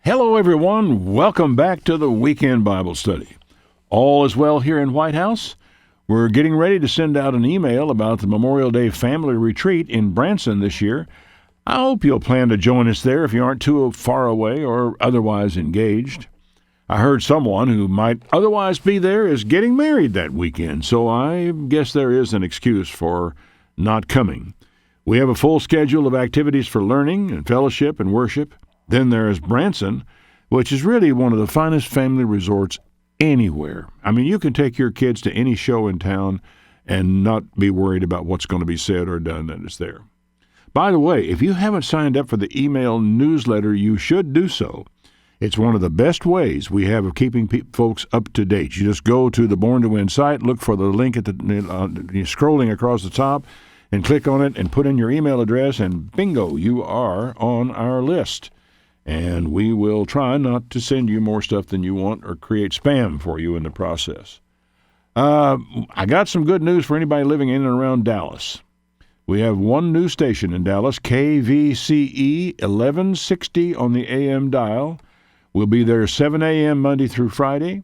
Hello, everyone. Welcome back to the Weekend Bible Study. All is well here in White House. We're getting ready to send out an email about the Memorial Day Family Retreat in Branson this year. I hope you'll plan to join us there if you aren't too far away or otherwise engaged. I heard someone who might otherwise be there is getting married that weekend, so I guess there is an excuse for not coming. We have a full schedule of activities for learning and fellowship and worship. Then there is Branson, which is really one of the finest family resorts anywhere. I mean, you can take your kids to any show in town and not be worried about what's going to be said or done that is there. By the way, if you haven't signed up for the email newsletter, you should do so. It's one of the best ways we have of keeping folks up to date. You just go to the Born to Win site, look for the link at scrolling across the top, and click on it and put in your email address, and bingo, you are on our list. And we will try not to send you more stuff than you want or create spam for you in the process. I got some good news for anybody living in and around Dallas. We have one new station in Dallas, KVCE 1160 on the AM dial. We'll be there 7 a.m. Monday through Friday,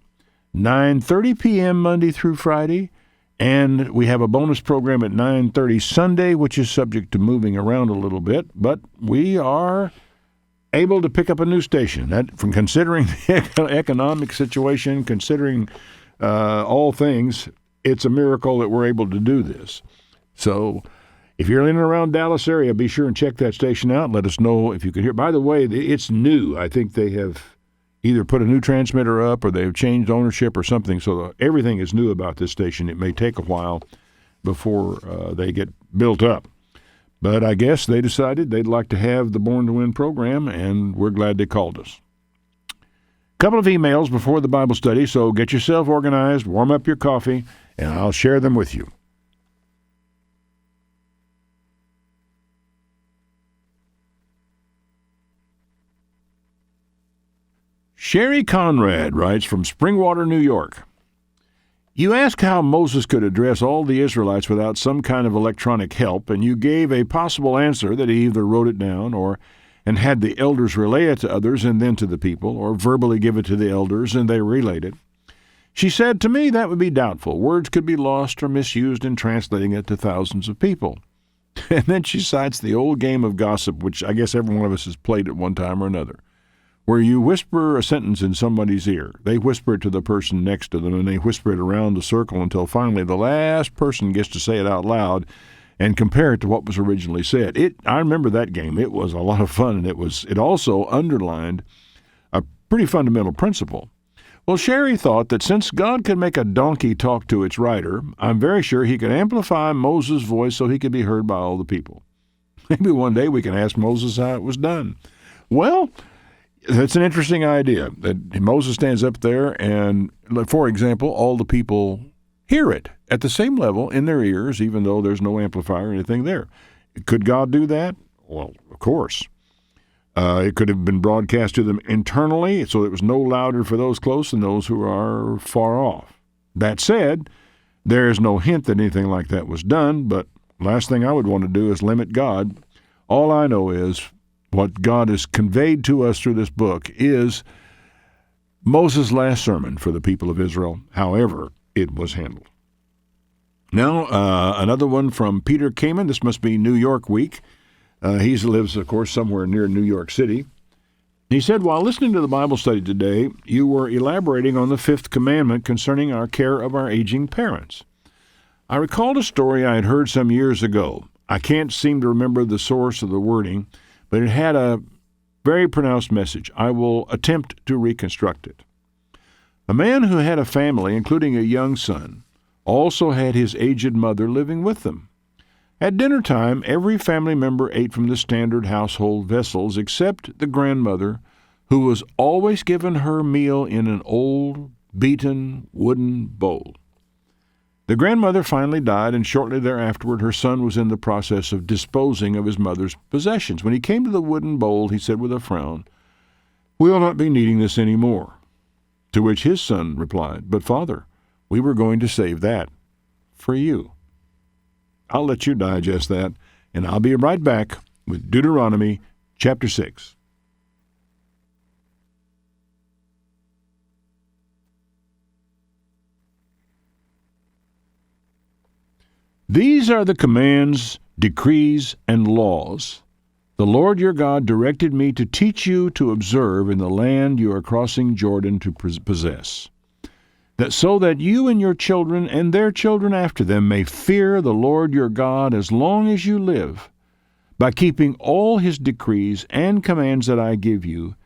9:30 p.m. Monday through Friday, and we have a bonus program at 9:30 Sunday, which is subject to moving around a little bit, but we are able to pick up a new station. That, from considering the economic situation, considering all things, it's a miracle that we're able to do this. So if you're in and around Dallas area, be sure and check that station out. Let us know if you can hear. By the way, it's new. I think they have either put a new transmitter up or they've changed ownership or something, so everything is new about this station. It may take a while before they get built up. But I guess they decided they'd like to have the Born to Win program, and we're glad they called us. Couple of emails before the Bible study, so get yourself organized, warm up your coffee, and I'll share them with you. Sherry Conrad writes from Springwater, New York. You asked how Moses could address all the Israelites without some kind of electronic help, and you gave a possible answer that he either wrote it down and had the elders relay it to others and then to the people, or verbally give it to the elders and they relayed it. She said, to me, that would be doubtful. Words could be lost or misused in translating it to thousands of people. And then she cites the old game of gossip, which I guess every one of us has played at one time or another, where you whisper a sentence in somebody's ear. They whisper it to the person next to them, and they whisper it around the circle until finally the last person gets to say it out loud and compare it to what was originally said. I remember that game. It was a lot of fun, and it also underlined a pretty fundamental principle. Well, Sherry thought that since God could make a donkey talk to its rider, I'm very sure he could amplify Moses' voice so he could be heard by all the people. Maybe one day we can ask Moses how it was done. Well, that's an interesting idea, that Moses stands up there and, for example, all the people hear it at the same level in their ears, even though there's no amplifier or anything there. Could God do that? Well, of course. It could have been broadcast to them internally, so it was no louder for those close than those who are far off. That said, there is no hint that anything like that was done, but last thing I would want to do is limit God. All I know is what God has conveyed to us through this book is Moses' last sermon for the people of Israel, however it was handled. Now, another one from Peter Kamen. This must be New York week. He lives, of course, somewhere near New York City. He said, while listening to the Bible study today, you were elaborating on the fifth commandment concerning our care of our aging parents. I recalled a story I had heard some years ago. I can't seem to remember the source of the wording, but it had a very pronounced message. I will attempt to reconstruct it. A man who had a family, including a young son, also had his aged mother living with them. At dinner time, every family member ate from the standard household vessels except the grandmother, who was always given her meal in an old, beaten, wooden bowl. The grandmother finally died, and shortly thereafterward her son was in the process of disposing of his mother's possessions. When he came to the wooden bowl, he said with a frown, "We'll not be needing this any more." To which his son replied, "But, Father, we were going to save that for you." I'll let you digest that, and I'll be right back with Deuteronomy chapter 6. These are the commands, decrees, and laws the Lord your God directed me to teach you to observe in the land you are crossing Jordan to possess, that so that you and your children and their children after them may fear the Lord your God as long as you live, by keeping all his decrees and commands that I give you,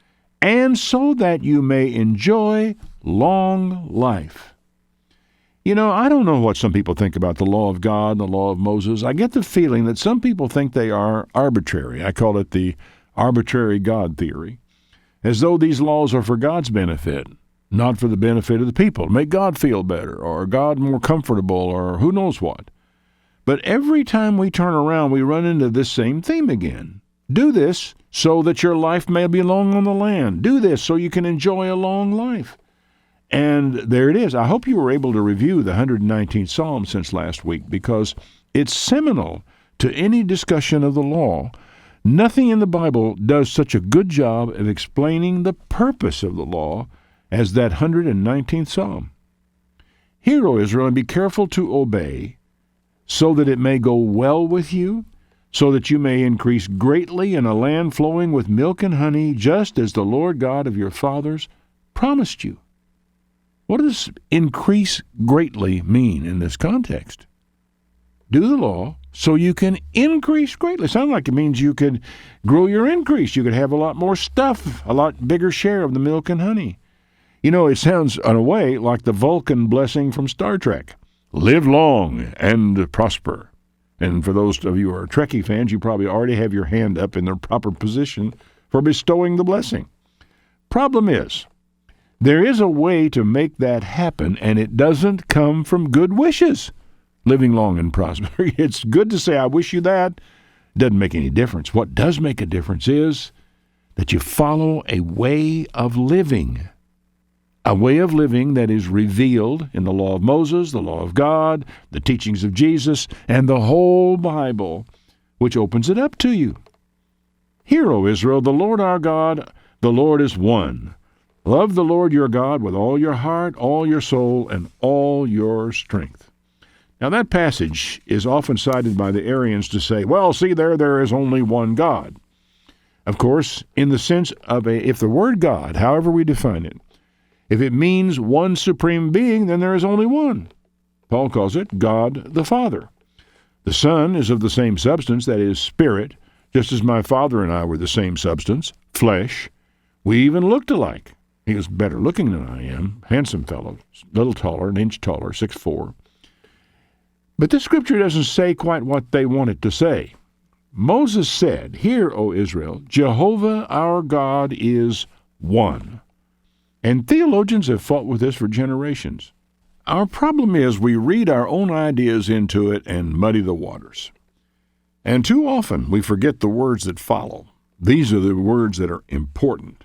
and so that you may enjoy long life. You know, I don't know what some people think about the law of God and the law of Moses. I get the feeling that some people think they are arbitrary. I call it the arbitrary God theory, as though these laws are for God's benefit, not for the benefit of the people, to make God feel better, or God more comfortable, or who knows what. But every time we turn around, we run into this same theme again. Do this so that your life may be long on the land. Do this so you can enjoy a long life. And there it is. I hope you were able to review the 119th Psalm since last week, because it's seminal to any discussion of the law. Nothing in the Bible does such a good job of explaining the purpose of the law as that 119th Psalm. Hear, O Israel, and be careful to obey, so that it may go well with you, so that you may increase greatly in a land flowing with milk and honey, just as the Lord God of your fathers promised you. What does increase greatly mean in this context? Do the law so you can increase greatly. Sounds like it means you could grow your increase. You could have a lot more stuff, a lot bigger share of the milk and honey. You know, it sounds, in a way, like the Vulcan blessing from Star Trek. Live long and prosper. And for those of you who are Trekkie fans, you probably already have your hand up in the proper position for bestowing the blessing. Problem is, there is a way to make that happen, and it doesn't come from good wishes. Living long and prosper. It's good to say, I wish you that. Doesn't make any difference. What does make a difference is that you follow a way of living. A way of living that is revealed in the law of Moses, the law of God, the teachings of Jesus, and the whole Bible, which opens it up to you. Hear, O Israel, the Lord our God, the Lord is one. Love the Lord your God with all your heart, all your soul, and all your strength. Now that passage is often cited by the Arians to say, well, see there is only one God. Of course, in the sense of if the word God, however we define it, if it means one supreme being, then there is only one. Paul calls it God the Father. The Son is of the same substance, that is, spirit, just as my father and I were the same substance, flesh. We even looked alike. He was better looking than I am, handsome fellow, a little taller, an inch taller, 6'4". But this scripture doesn't say quite what they want it to say. Moses said, Hear, O Israel, Jehovah our God is one. And theologians have fought with this for generations. Our problem is we read our own ideas into it and muddy the waters. And too often we forget the words that follow. These are the words that are important.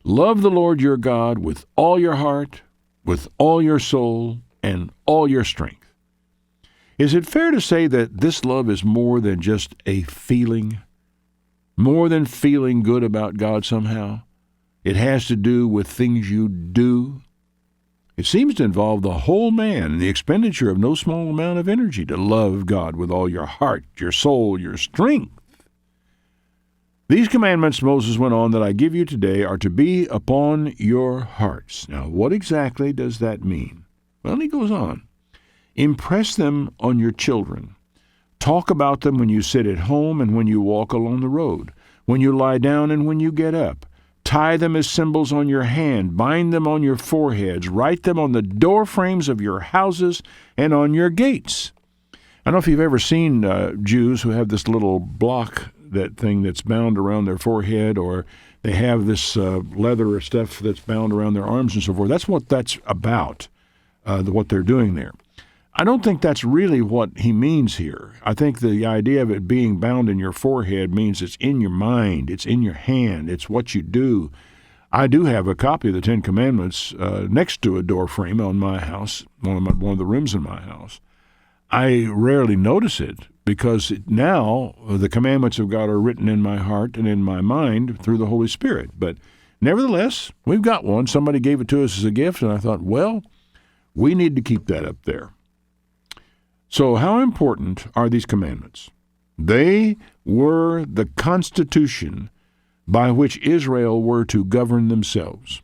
Love the Lord your God with all your heart, with all your soul, and all your strength. Is it fair to say that this love is more than just a feeling? More than feeling good about God somehow? It has to do with things you do. It seems to involve the whole man and the expenditure of no small amount of energy to love God with all your heart, your soul, your strength. These commandments, Moses went on, that I give you today are to be upon your hearts. Now, what exactly does that mean? Well, he goes on. Impress them on your children. Talk about them when you sit at home and when you walk along the road, when you lie down and when you get up. Tie them as symbols on your hand, bind them on your foreheads, write them on the door frames of your houses and on your gates. I don't know if you've ever seen Jews who have this little block, that thing that's bound around their forehead, or they have this leather or stuff that's bound around their arms and so forth. That's what that's about, what they're doing there. I don't think that's really what he means here. I think the idea of it being bound in your forehead means it's in your mind, it's in your hand, it's what you do. I do have a copy of the Ten Commandments next to a door frame on my house, one of the rooms in my house. I rarely notice it because now the commandments of God are written in my heart and in my mind through the Holy Spirit. But nevertheless, we've got one. Somebody gave it to us as a gift, and I thought, well, we need to keep that up there. So how important are these commandments? They were the constitution by which Israel were to govern themselves.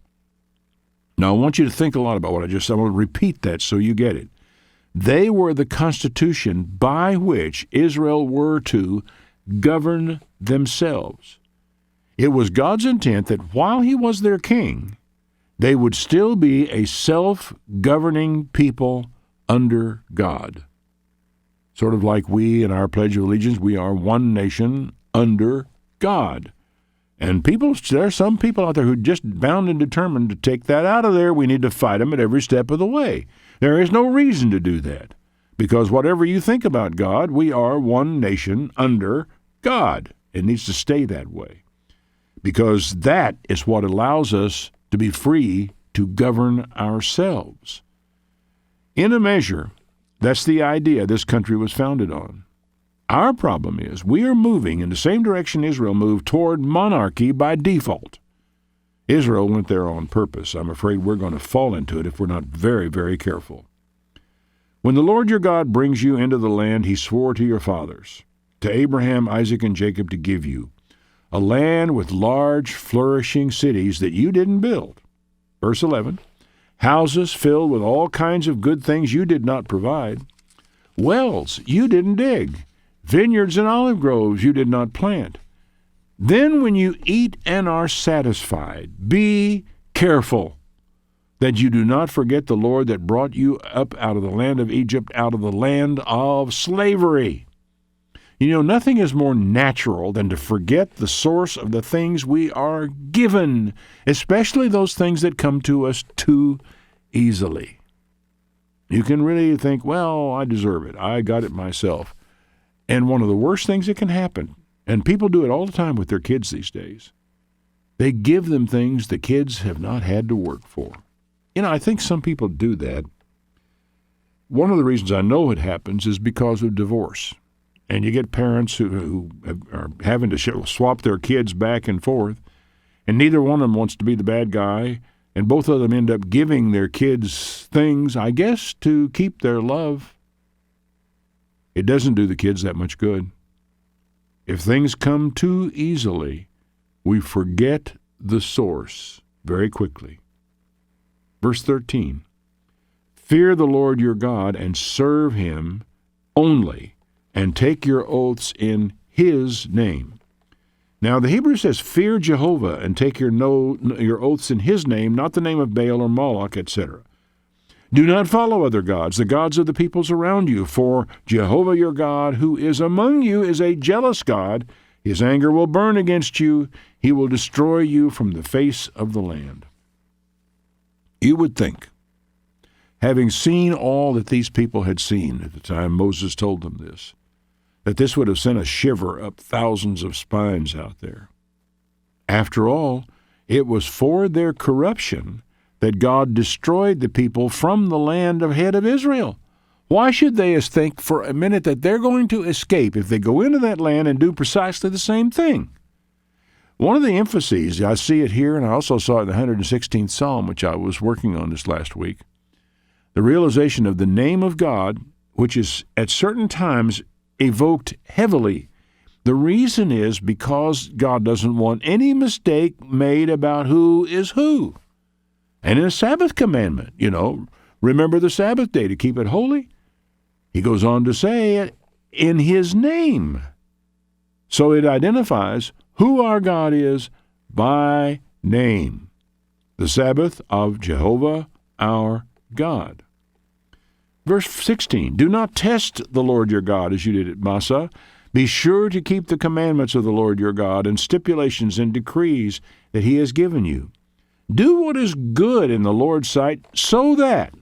Now, I want you to think a lot about what I want to repeat that so you get it. They were the constitution by which Israel were to govern themselves. It was God's intent that while he was their king, they would still be a self-governing people under God. Sort of like we in our Pledge of Allegiance, we are one nation under God. And there are some people out there who are just bound and determined to take that out of there. We need to fight them at every step of the way. There is no reason to do that, because whatever you think about God, we are one nation under God. It needs to stay that way, because that is what allows us to be free to govern ourselves. In a measure, that's the idea this country was founded on. Our problem is we are moving in the same direction Israel moved, toward monarchy by default. Israel went there on purpose. I'm afraid we're going to fall into it if we're not very, very careful. When the Lord your God brings you into the land he swore to your fathers, to Abraham, Isaac, and Jacob to give you, a land with large, flourishing cities that you didn't build. Verse 11, houses filled with all kinds of good things you did not provide, wells you didn't dig, vineyards and olive groves you did not plant. Then when you eat and are satisfied, be careful that you do not forget the Lord that brought you up out of the land of Egypt, out of the land of slavery. You know, nothing is more natural than to forget the source of the things we are given, especially those things that come to us too easily. You can really think, well, I deserve it. I got it myself. And one of the worst things that can happen, and people do it all the time with their kids these days, they give them things the kids have not had to work for. You know, I think some people do that. One of the reasons I know it happens is because of divorce. And you get parents who are having to swap their kids back and forth, and neither one of them wants to be the bad guy, and both of them end up giving their kids things, I guess, to keep their love. It doesn't do the kids that much good. If things come too easily, we forget the source very quickly. Verse 13, fear the Lord your God and serve him only, and take your oaths in his name. Now the Hebrew says, fear Jehovah and take your oaths in his name, not the name of Baal or Moloch, etc. Do not follow other gods, the gods of the peoples around you, for Jehovah your God, who is among you, is a jealous God. His anger will burn against you. He will destroy you from the face of the land. You would think, having seen all that these people had seen at the time Moses told them this, that this would have sent a shiver up thousands of spines out there. After all, it was for their corruption that God destroyed the people from the land ahead of Israel. Why should they think for a minute that they're going to escape if they go into that land and do precisely the same thing? One of the emphases, I see it here, and I also saw it in the 116th Psalm, which I was working on this last week, the realization of the name of God, which is at certain times evoked heavily. The reason is because God doesn't want any mistake made about who is who. And in a Sabbath commandment, remember the Sabbath day to keep it holy. He goes on to say it in his name. So it identifies who our God is by name. The Sabbath of Jehovah our God. Verse 16, do not test the Lord your God as you did at Massah. Be sure to keep the commandments of the Lord your God and stipulations and decrees that he has given you. Do what is good in the Lord's sight so that,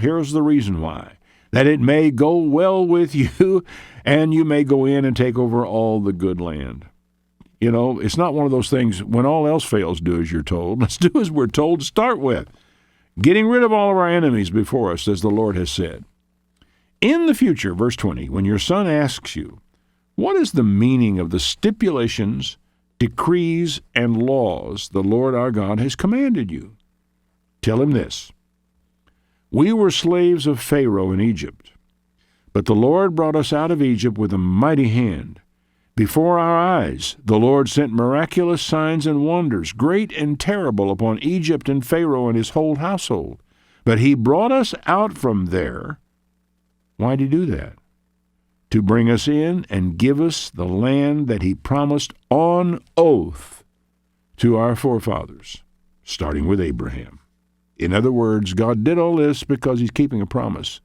here's the reason why, that it may go well with you and you may go in and take over all the good land. It's not one of those things, when all else fails, do as you're told. Let's do as we're told to start with. Getting rid of all of our enemies before us, as the Lord has said. In the future, verse 20, when your son asks you, what is the meaning of the stipulations, decrees, and laws the Lord our God has commanded you? Tell him this. We were slaves of Pharaoh in Egypt, But the Lord brought us out of Egypt with a mighty hand. Before our eyes the Lord sent miraculous signs and wonders, great and terrible, upon Egypt and Pharaoh and his whole household. But he brought us out from there. Why did he do that? To bring us in and give us the land that he promised on oath to our forefathers, starting with Abraham. In other words, God did all this because he's keeping a promise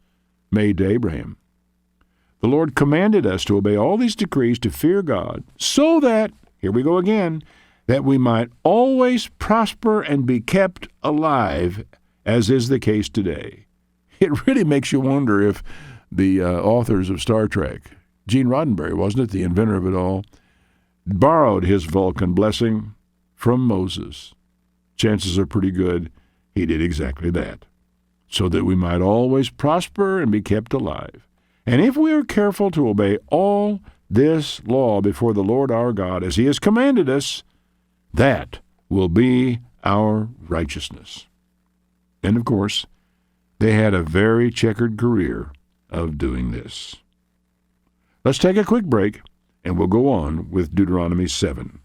made to Abraham. The Lord commanded us to obey all these decrees, to fear God, so that, here we go again, that we might always prosper and be kept alive, as is the case today. It really makes you wonder if the authors of Star Trek, Gene Roddenberry, wasn't it, the inventor of it all, borrowed his Vulcan blessing from Moses. Chances are pretty good he did exactly that, so that we might always prosper and be kept alive. And if we are careful to obey all this law before the Lord our God, as he has commanded us, that will be our righteousness. And of course, they had a very checkered career of doing this. Let's take a quick break, and we'll go on with Deuteronomy 7.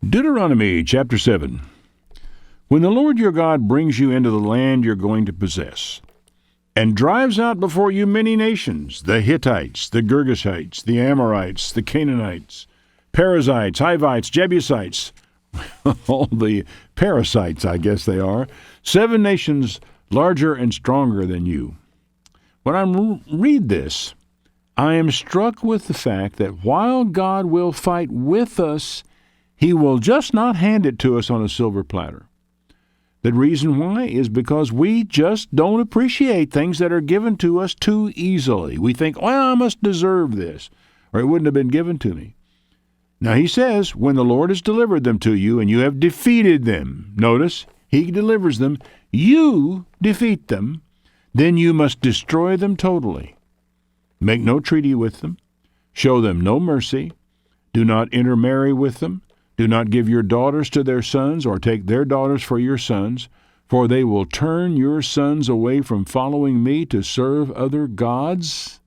Deuteronomy chapter 7. When the Lord your God brings you into the land you're going to possess, and drives out before you many nations, the Hittites, the Girgashites, the Amorites, the Canaanites, Perizzites, Hivites, Jebusites, all the parasites, I guess they are, 7 nations larger and stronger than you. When I read this, I am struck with the fact that while God will fight with us, he will just not hand it to us on a silver platter. The reason why is because we just don't appreciate things that are given to us too easily. We think, well, I must deserve this, or it wouldn't have been given to me. Now he says, when the Lord has delivered them to you and you have defeated them, notice, he delivers them, you defeat them, then you must destroy them totally. Make no treaty with them, show them no mercy, do not intermarry with them, do not give your daughters to their sons or take their daughters for your sons, for they will turn your sons away from following me to serve other gods,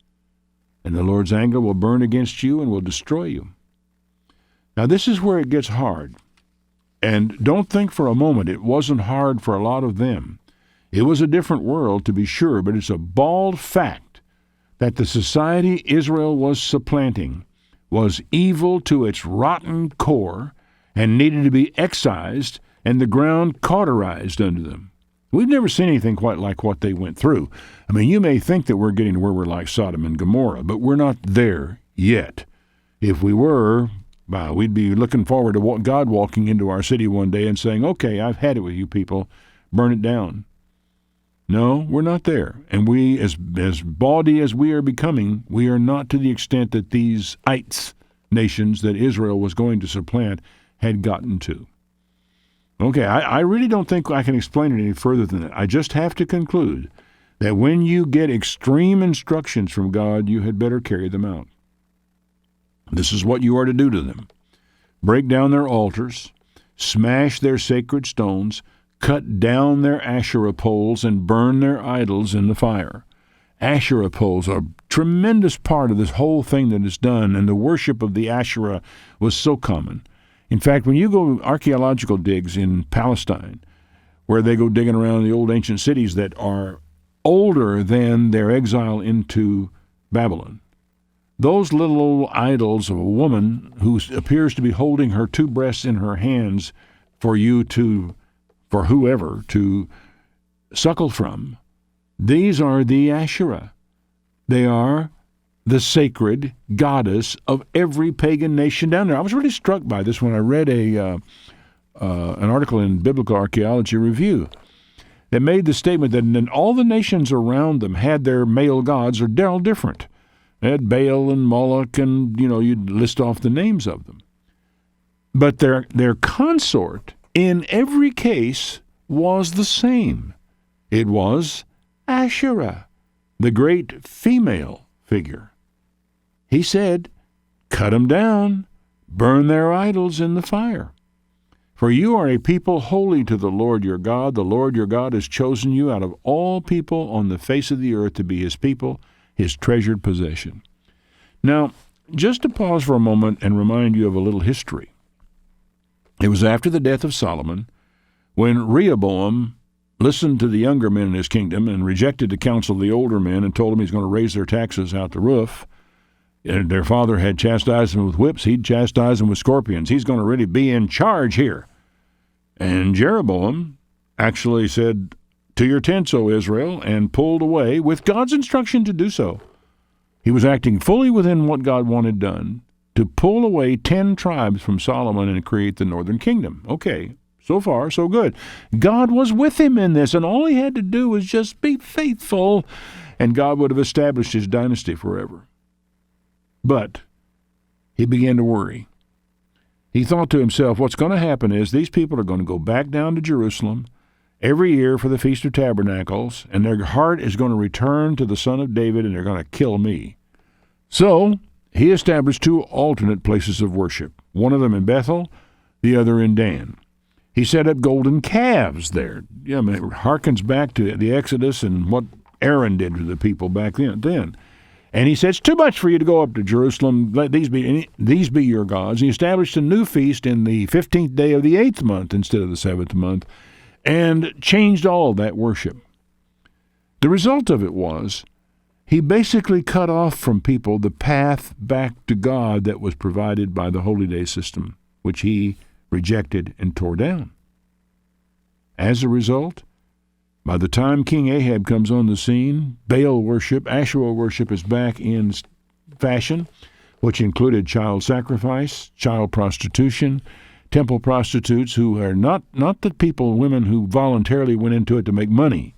and the Lord's anger will burn against you and will destroy you. Now this is where it gets hard. And don't think for a moment it wasn't hard for a lot of them. It was a different world, to be sure, but it's a bald fact that the society Israel was supplanting was evil to its rotten core and needed to be excised and the ground cauterized under them. We've never seen anything quite like what they went through. I mean, you may think that we're getting to where we're like Sodom and Gomorrah, but we're not there yet. If we were, well, we'd be looking forward to God walking into our city one day and saying, okay, I've had it with you people, burn it down. No, we're not there. And we, as bawdy as we are becoming, we are not to the extent that these ites nations that Israel was going to supplant had gotten to. Okay, I really don't think I can explain it any further than that. I just have to conclude that when you get extreme instructions from God, you had better carry them out. This is what you are to do to them. Break down their altars, smash their sacred stones, cut down their Asherah poles, and burn their idols in the fire. Asherah poles are a tremendous part of this whole thing that is done, and the worship of the Asherah was so common. In fact, when you go archaeological digs in Palestine, where they go digging around the old ancient cities that are older than their exile into Babylon, those little old idols of a woman who appears to be holding her 2 breasts in her hands for whoever to suckle from, these are the Asherah. They are the sacred goddess of every pagan nation down there. I was really struck by this when I read an article in Biblical Archaeology Review that made the statement that all the nations around them had their male gods, or they're all different. They had Baal and Moloch, and you'd list off the names of them. But their consort in every case was the same. It was Asherah, the great female figure. He said, cut them down, burn their idols in the fire. For you are a people holy to the Lord your God. The Lord your God has chosen you out of all people on the face of the earth to be his people, his treasured possession. Now, just to pause for a moment and remind you of a little history. It was after the death of Solomon, when Rehoboam listened to the younger men in his kingdom and rejected the counsel of the older men and told them he's going to raise their taxes out the roof. And their father had chastised them with whips. He'd chastise them with scorpions. He's going to really be in charge here. And Jeroboam actually said, "To your tents, O Israel," and pulled away with God's instruction to do so. He was acting fully within what God wanted done, to pull away 10 tribes from Solomon and create the northern kingdom. Okay, so far, so good. God was with him in this, and all he had to do was just be faithful, and God would have established his dynasty forever. But he began to worry. He thought to himself, what's going to happen is these people are going to go back down to Jerusalem every year for the Feast of Tabernacles, and their heart is going to return to the Son of David, and they're going to kill me. So he established 2 alternate places of worship, one of them in Bethel, the other in Dan. He set up golden calves there. Yeah, I mean, it harkens back to the Exodus and what Aaron did to the people back then. And he said, it's too much for you to go up to Jerusalem. Let these be your gods. And he established a new feast in the 15th day of the 8th month instead of the 7th month, and changed all that worship. The result of it was he basically cut off from people the path back to God that was provided by the holy day system, which he rejected and tore down. As a result, by the time King Ahab comes on the scene, Baal worship, Asherah worship is back in fashion, which included child sacrifice, child prostitution, temple prostitutes who are not the women who voluntarily went into it to make money.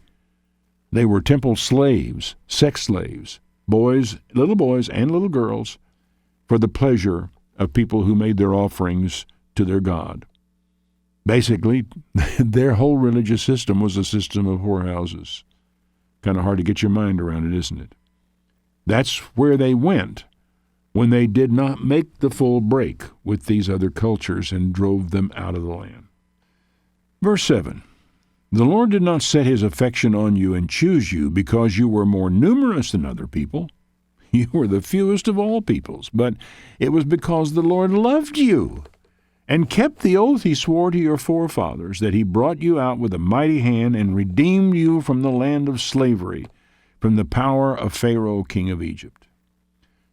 They were temple slaves, sex slaves, little boys and little girls, for the pleasure of people who made their offerings to their God. Basically, their whole religious system was a system of whorehouses. Kind of hard to get your mind around it, isn't it? That's where they went when they did not make the full break with these other cultures and drove them out of the land. Verse 7, the Lord did not set his affection on you and choose you because you were more numerous than other people. You were the fewest of all peoples, but it was because the Lord loved you and kept the oath he swore to your forefathers, that he brought you out with a mighty hand and redeemed you from the land of slavery, from the power of Pharaoh, king of Egypt.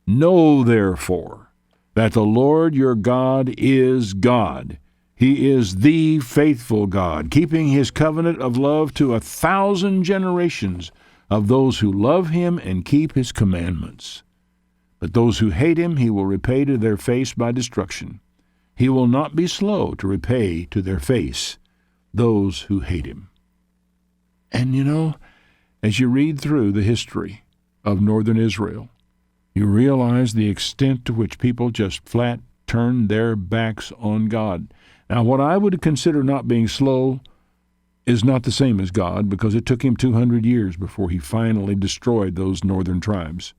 Know, therefore, that the Lord your God is God. He is the faithful God, keeping his covenant of love to 1,000 generations of those who love him and keep his commandments. But those who hate him he will repay to their face by destruction. He will not be slow to repay to their face those who hate him. And as you read through the history of northern Israel, you realize the extent to which people just flat turned their backs on God. Now, what I would consider not being slow is not the same as God, because it took him 200 years before he finally destroyed those northern tribes.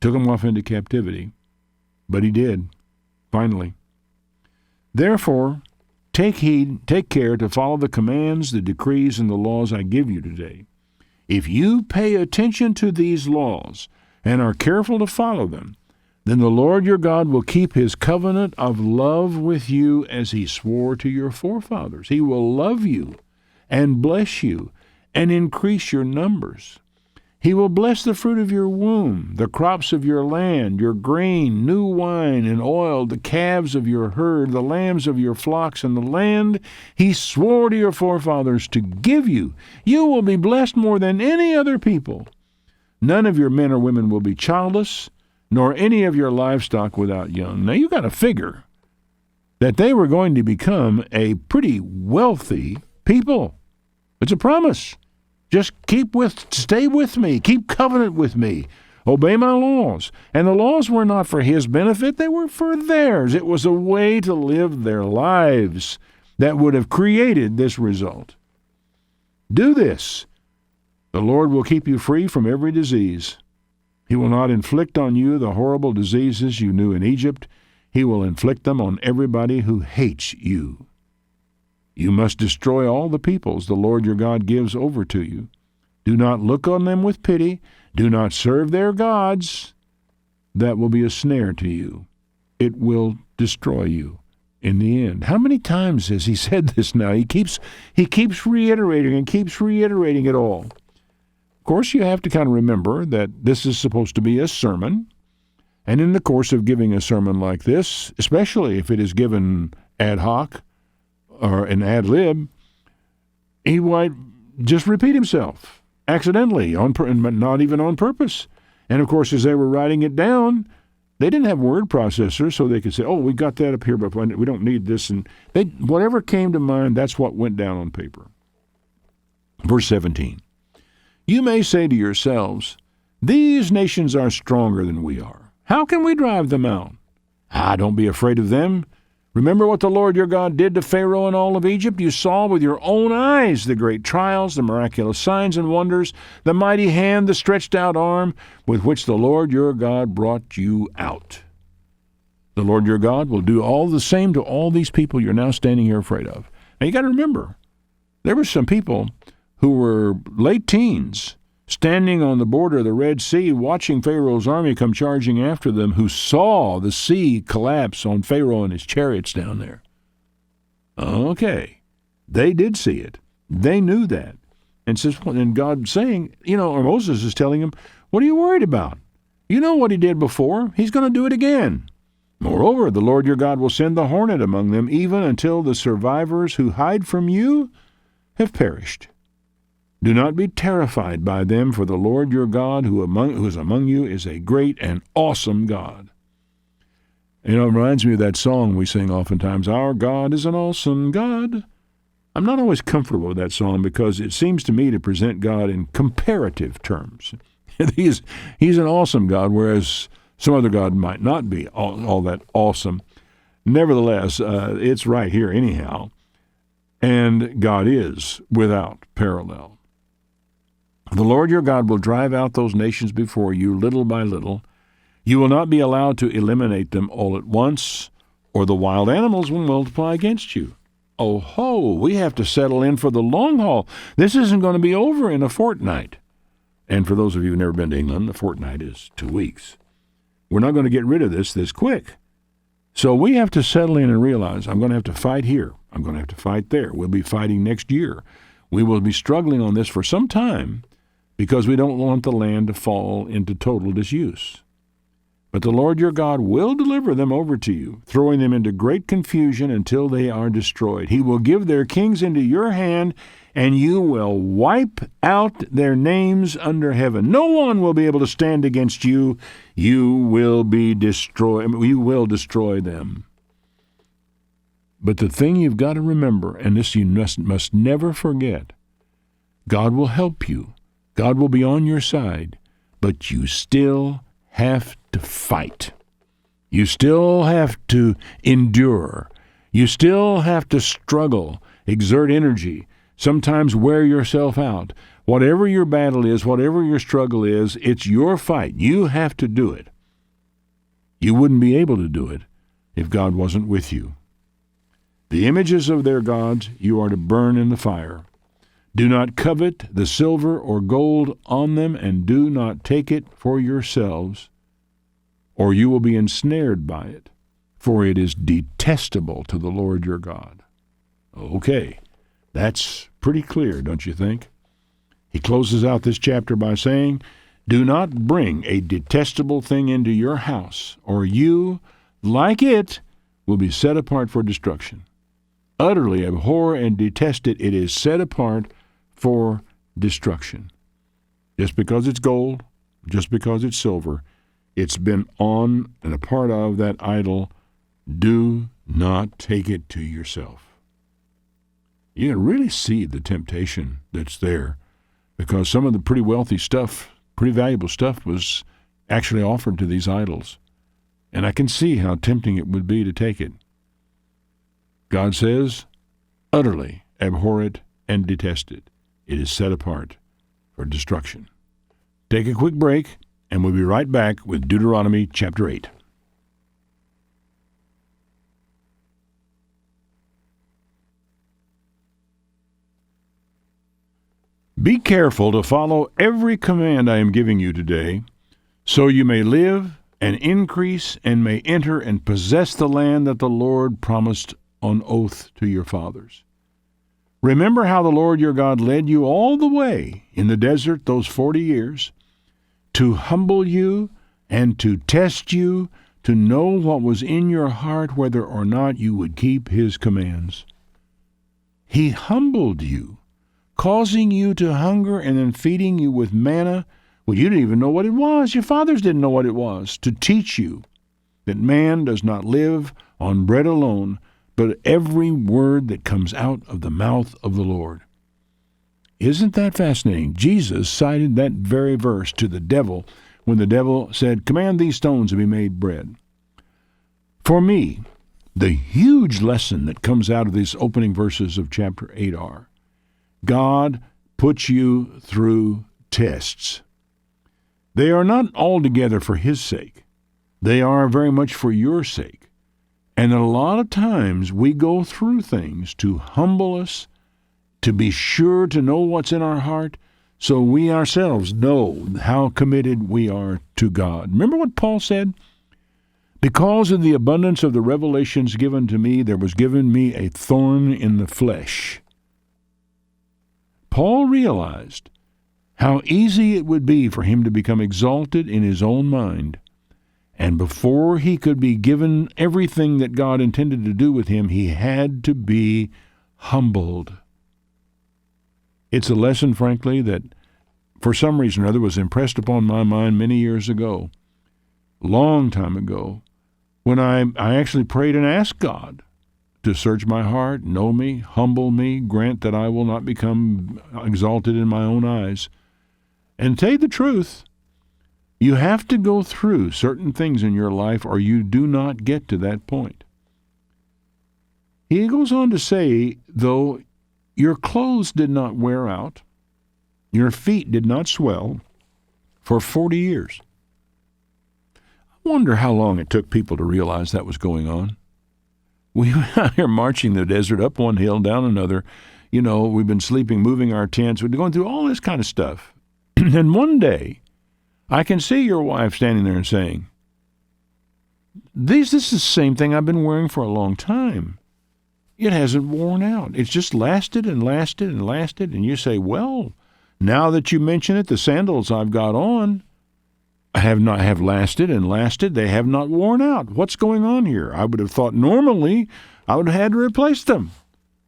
Took them off into captivity, but he did, finally. Therefore, take care to follow the commands, the decrees, and the laws I give you today. If you pay attention to these laws and are careful to follow them, then the Lord your God will keep his covenant of love with you as he swore to your forefathers. He will love you and bless you and increase your numbers. He will bless the fruit of your womb, the crops of your land, your grain, new wine and oil, the calves of your herd, the lambs of your flocks, and the land he swore to your forefathers to give you. You will be blessed more than any other people. None of your men or women will be childless, nor any of your livestock without young. Now, you got to figure that they were going to become a pretty wealthy people. It's a promise. Just stay with me, keep covenant with me, obey my laws. And the laws were not for his benefit, they were for theirs. It was a way to live their lives that would have created this result. Do this. The Lord will keep you free from every disease. He will not inflict on you the horrible diseases you knew in Egypt. He will inflict them on everybody who hates you. You must destroy all the peoples the Lord your God gives over to you. Do not look on them with pity. Do not serve their gods. That will be a snare to you. It will destroy you in the end. How many times has he said this now? He keeps reiterating and keeps reiterating it all. Of course, you have to kind of remember that this is supposed to be a sermon. And in the course of giving a sermon like this, especially if it is given ad hoc or an ad lib, he might just repeat himself accidentally, not even on purpose. And of course, as they were writing it down, they didn't have word processors, so they could say, oh, we got that up here, but we don't need this. And whatever came to mind, that's what went down on paper. Verse 17. You may say to yourselves, these nations are stronger than we are. How can we drive them out? Don't be afraid of them. Remember what the Lord your God did to Pharaoh and all of Egypt? You saw with your own eyes the great trials, the miraculous signs and wonders, the mighty hand, the stretched out arm with which the Lord your God brought you out. The Lord your God will do all the same to all these people you're now standing here afraid of. Now you got to remember, there were some people who were late teens, standing on the border of the Red Sea, watching Pharaoh's army come charging after them, who saw the sea collapse on Pharaoh and his chariots down there. Okay, they did see it. They knew that. And God saying, or Moses is telling him, what are you worried about? You know what he did before. He's going to do it again. Moreover, the Lord your God will send the hornet among them, even until the survivors who hide from you have perished. Do not be terrified by them, for the Lord your God who is among you is a great and awesome God. It reminds me of that song we sing oftentimes, Our God is an awesome God. I'm not always comfortable with that song because it seems to me to present God in comparative terms. He's an awesome God, whereas some other God might not be all that awesome. Nevertheless, it's right here anyhow, and God is without parallel. The Lord your God will drive out those nations before you little by little. You will not be allowed to eliminate them all at once, or the wild animals will multiply against you. Oh ho, we have to settle in for the long haul. This isn't going to be over in a fortnight. And for those of you who've never been to England, a fortnight is 2 weeks. We're not going to get rid of this quick. So we have to settle in and realize I'm going to have to fight here. I'm going to have to fight there. We'll be fighting next year. We will be struggling on this for some time, because we don't want the land to fall into total disuse. But the Lord your God will deliver them over to you, throwing them into great confusion until they are destroyed. He will give their kings into your hand, and you will wipe out their names under heaven. No one will be able to stand against you. You will be destroyed. You will destroy them. But the thing you've got to remember, and this you must never forget, God will help you. God will be on your side, but you still have to fight. You still have to endure. You still have to struggle, exert energy, sometimes wear yourself out. Whatever your battle is, whatever your struggle is, it's your fight. You have to do it. You wouldn't be able to do it if God wasn't with you. The images of their gods you are to burn in the fire. Do not covet the silver or gold on them, and do not take it for yourselves, or you will be ensnared by it, for it is detestable to the Lord your God. Okay, that's pretty clear, don't you think? He closes out this chapter by saying, do not bring a detestable thing into your house, or you, like it, will be set apart for destruction. Utterly abhor and detest it. It is set apart for destruction. Just because it's gold, just because it's silver, it's been on and a part of that idol. Do not take it to yourself. You can really see the temptation that's there, because some of the pretty wealthy stuff, pretty valuable stuff, was actually offered to these idols. And I can see how tempting it would be to take it. God says, utterly abhor it and detest it. It is set apart for destruction. Take a quick break, and we'll be right back with Deuteronomy chapter 8. Be careful to follow every command I am giving you today, so you may live and increase and may enter and possess the land that the Lord promised on oath to your fathers. Remember how the Lord your God led you all the way in the desert those 40 years, to humble you and to test you, to know what was in your heart, whether or not you would keep his commands. He humbled you, causing you to hunger and then feeding you with manna. Well, you didn't even know what it was. Your fathers didn't know what it was, to teach you that man does not live on bread alone, but every word that comes out of the mouth of the Lord. Isn't that fascinating? Jesus cited that very verse to the devil when the devil said, "Command these stones to be made bread." For me, the huge lesson that comes out of these opening verses of chapter 8 are, God puts you through tests. They are not altogether for his sake. They are very much for your sake. And a lot of times we go through things to humble us, to be sure to know what's in our heart, so we ourselves know how committed we are to God. Remember what Paul said? Because of the abundance of the revelations given to me, there was given me a thorn in the flesh. Paul realized how easy it would be for him to become exalted in his own mind. And before he could be given everything that God intended to do with him, he had to be humbled. It's a lesson, frankly, that for some reason or other was impressed upon my mind many years ago, long time ago, when I actually prayed and asked God to search my heart, know me, humble me, grant that I will not become exalted in my own eyes. And to tell you the truth, you have to go through certain things in your life or you do not get to that point. He goes on to say, though, your clothes did not wear out, your feet did not swell for 40 years. I wonder how long it took people to realize that was going on. We were out here marching the desert up one hill, down another. You know, we've been sleeping, moving our tents. We've been going through all this kind of stuff. And one day, I can see your wife standing there and saying, this is the same thing I've been wearing for a long time. It hasn't worn out. It's just lasted and lasted and lasted. And you say, well, now that you mention it, the sandals I've got on have lasted and lasted. They have not worn out. What's going on here? I would have thought normally I would have had to replace them.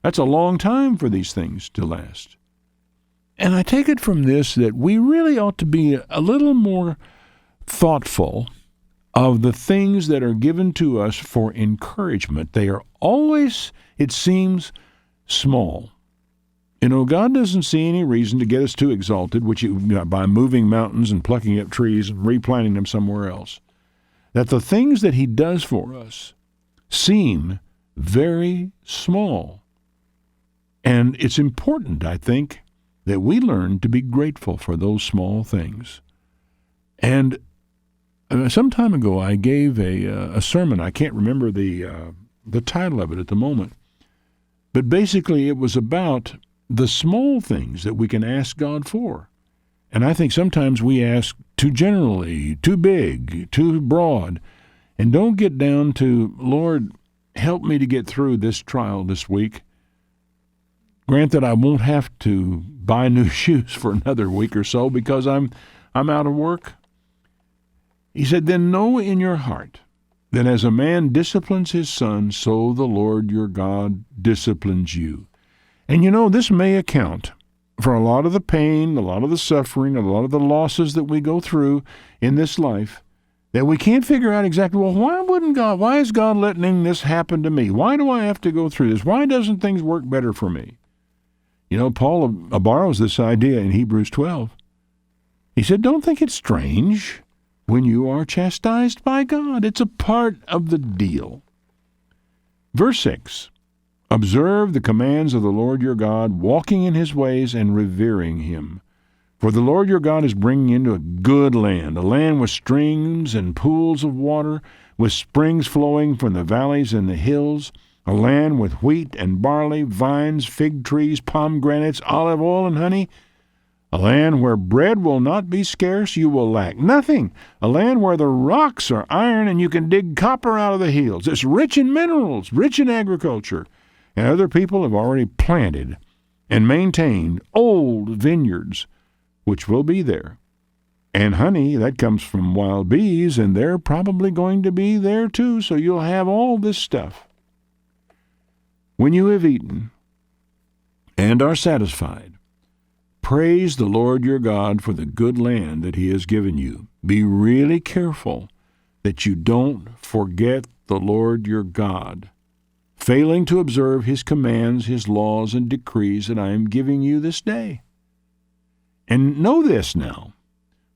That's a long time for these things to last. And I take it from this that we really ought to be a little more thoughtful of the things that are given to us for encouragement. They are always, it seems, small. You know, God doesn't see any reason to get us too exalted, by moving mountains and plucking up trees and replanting them somewhere else. That the things that he does for us seem very small. And it's important, I think, that we learn to be grateful for those small things. And some time ago, I gave a sermon. I can't remember the title of it at the moment. But basically, it was about the small things that we can ask God for. And I think sometimes we ask too generally, too big, too broad, and don't get down to, Lord, help me to get through this trial this week. Grant that I won't have to buy new shoes for another week or so because I'm out of work. He said, then know in your heart that as a man disciplines his son, so the Lord your God disciplines you. And you know, this may account for a lot of the pain, a lot of the suffering, a lot of the losses that we go through in this life, that we can't figure out exactly, well, why is God letting this happen to me? Why do I have to go through this? Why doesn't things work better for me? You know, Paul borrows this idea in Hebrews 12. He said, don't think it's strange when you are chastised by God. It's a part of the deal. Verse 6. Observe the commands of the Lord your God, walking in his ways and revering him. For the Lord your God is bringing you into a good land, a land with streams and pools of water, with springs flowing from the valleys and the hills, a land with wheat and barley, vines, fig trees, pomegranates, olive oil, and honey, A land where bread will not be scarce, you will lack nothing. A land where the rocks are iron and you can dig copper out of the hills. It's rich in minerals, rich in agriculture. And other people have already planted and maintained old vineyards, which will be there. And honey, that comes from wild bees, and they're probably going to be there too, so you'll have all this stuff. When you have eaten and are satisfied, praise the Lord your God for the good land that he has given you. Be really careful that you don't forget the Lord your God, failing to observe his commands, his laws, and decrees that I am giving you this day. And know this now,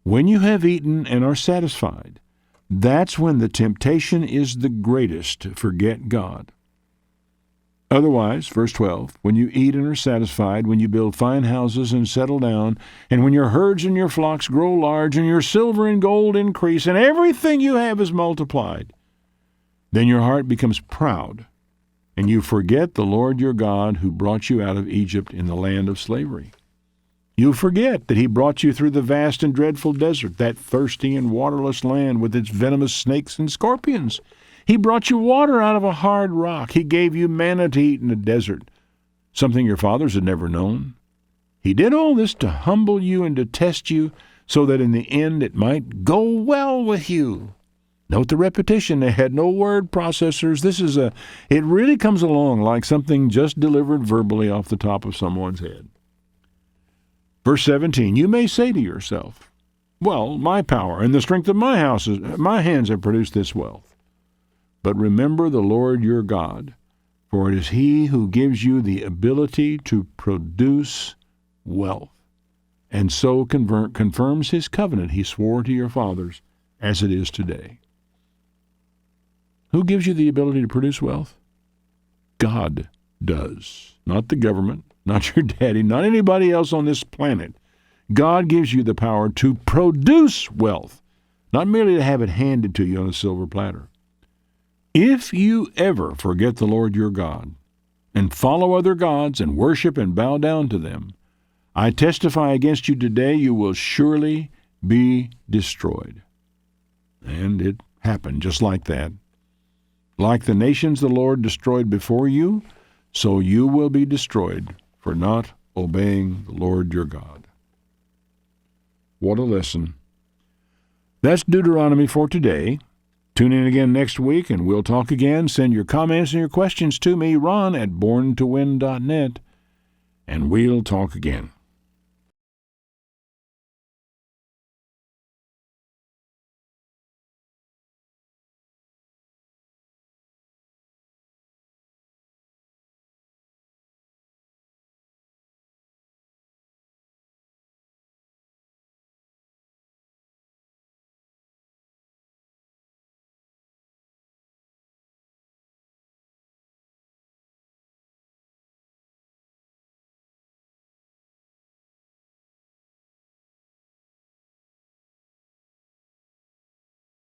when you have eaten and are satisfied, that's when the temptation is the greatest to forget God. Otherwise, verse 12, when you eat and are satisfied, when you build fine houses and settle down, and when your herds and your flocks grow large, and your silver and gold increase, and everything you have is multiplied, then your heart becomes proud, and you forget the Lord your God who brought you out of Egypt in the land of slavery. You forget that he brought you through the vast and dreadful desert, that thirsty and waterless land with its venomous snakes and scorpions. He brought you water out of a hard rock. He gave you manna to eat in the desert, something your fathers had never known. He did all this to humble you and to test you, so that in the end it might go well with you. Note the repetition. They had no word processors. It really comes along like something just delivered verbally off the top of someone's head. Verse 17, you may say to yourself, well, my power and the strength of my hands have produced this wealth. But remember the Lord your God, for it is he who gives you the ability to produce wealth, and so confirms his covenant he swore to your fathers, as it is today. Who gives you the ability to produce wealth? God does, not the government, not your daddy, not anybody else on this planet. God gives you the power to produce wealth, not merely to have it handed to you on a silver platter. If you ever forget the Lord your God and follow other gods and worship and bow down to them, I testify against you today, you will surely be destroyed. And it happened just like that. Like the nations the Lord destroyed before you, so you will be destroyed for not obeying the Lord your God. What a lesson. That's Deuteronomy for today. Tune in again next week, and we'll talk again. Send your comments and your questions to me, Ron, at borntowin.net, and we'll talk again.